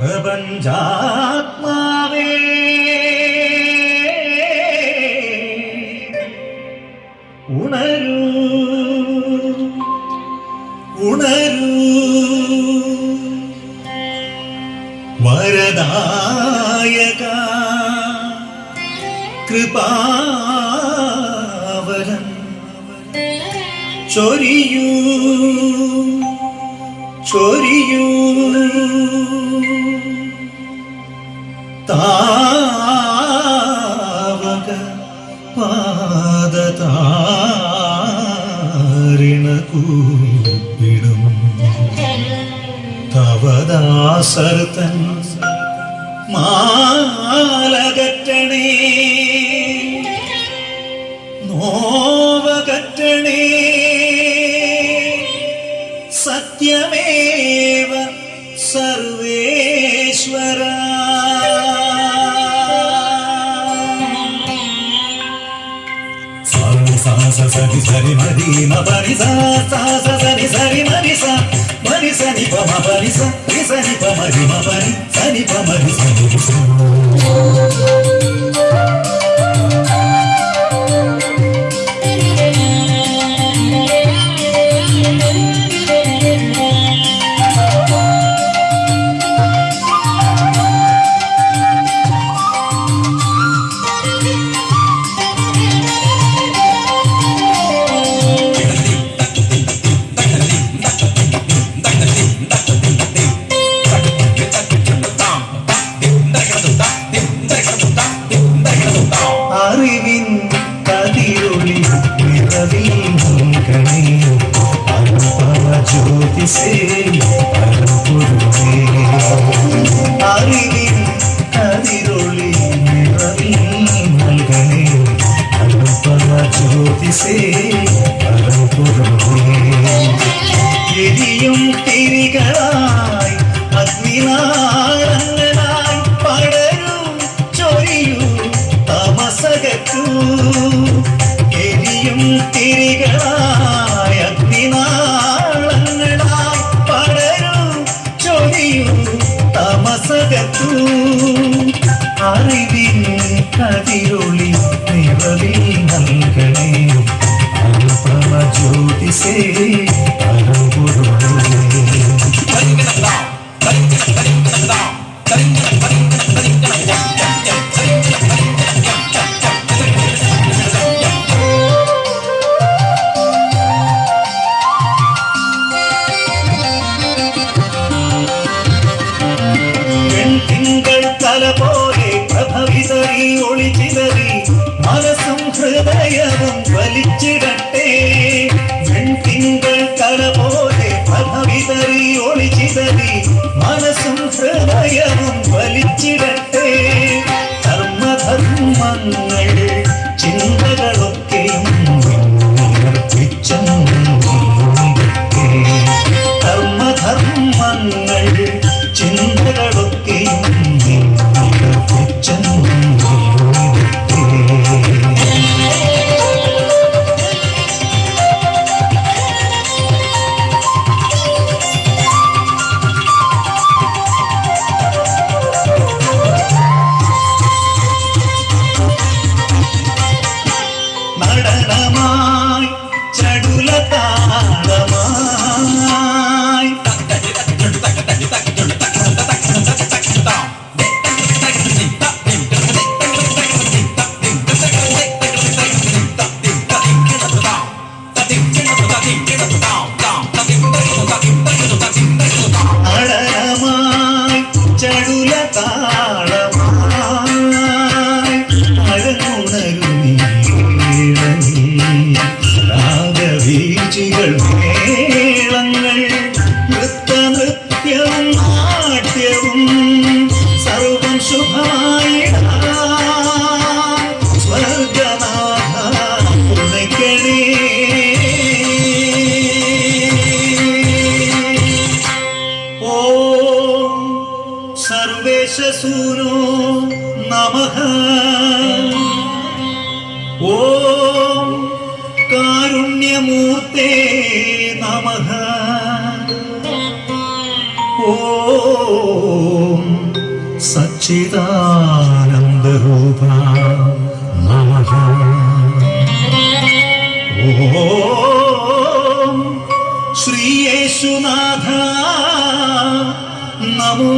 പ്രപഞ്ചാത്മാവേ ഉണരൂ ഉണരൂ വരദായക കൃപാവരം ചൊരിയൂ ചൊരിയൂ താവക പാദതാരിണകൂപ്പിടും തവദാസർത്തൻ മാലകറ്റണേ നോവകറ്റണേ സത്യമേവ സർവേശ്വര സരി സരി മരി മരി സരി സരി മരി മരി സനി പമ മരി സനി പ മരി മരി സനി പ മരി സനി അറിവിൻ കതിരൊളി നിറവിൽക്കണേ അനുപമ ജ്യോതിസേ പരമ്പൊരുളേ അറിവിൻ കതിരൊളി നിറവിൽ നൽകണേ അനുപമ ജ്യോതിസേ പരമ്പൊരുളേ എരിയും തിരികളായി അഗ്നിനാളങ്ങളായി പടരും ചൊരിയൂ തമസകറ്റൂ എരിയും തിരികളായ അഗ്നിനാളങ്ങളായി പടരും ചൊരിയൂ തമസകറ്റൂ അറിവിൻ കതിരൊളി നിറവിൽ നൽകണേ അനുപമ ജ്യോതിസേ പരമ്പൊരുളേ തിങ്കൾ തല പോലെ പ്രഭവിതറി ഒളിച്ചിതറി മനസ്സും ഹൃദയവും വലിച്ചിടട്ടെ വെൺതിങ്കൾ തല പോലെ പ്രഭവിതറി ഒളിച്ചിതറി മനസ്സും ഹൃദയവും വലിച്ചിടട്ടെ ധർമ്മധർമ്മങ്ങൾ ചിന്തകളൊക്കെയും ധർമ്മധർമ്മങ്ങൾ ചിന്തകളൊക്കെയും നടനമായി ചടുലതാളമായി നടനമായി ചടുലതാളമായി അഴകുണരുമീ രാഗവീചികൾ മേളങ്ങൾ നൃത്തനൃത്യവും നാട്യവും സർവം ശുഭമായി സ്വർഗനാഥ തുണയ്ക്കണേ ഓം സർവേശസൂനോ നമഃ ഓം കാരുണ്യമൂർത്തേ നമഃ ഓം സച്ചിദാനന്ദരൂപ നമഃ. ഓം ശ്രീ യേശുനാഥ നമോ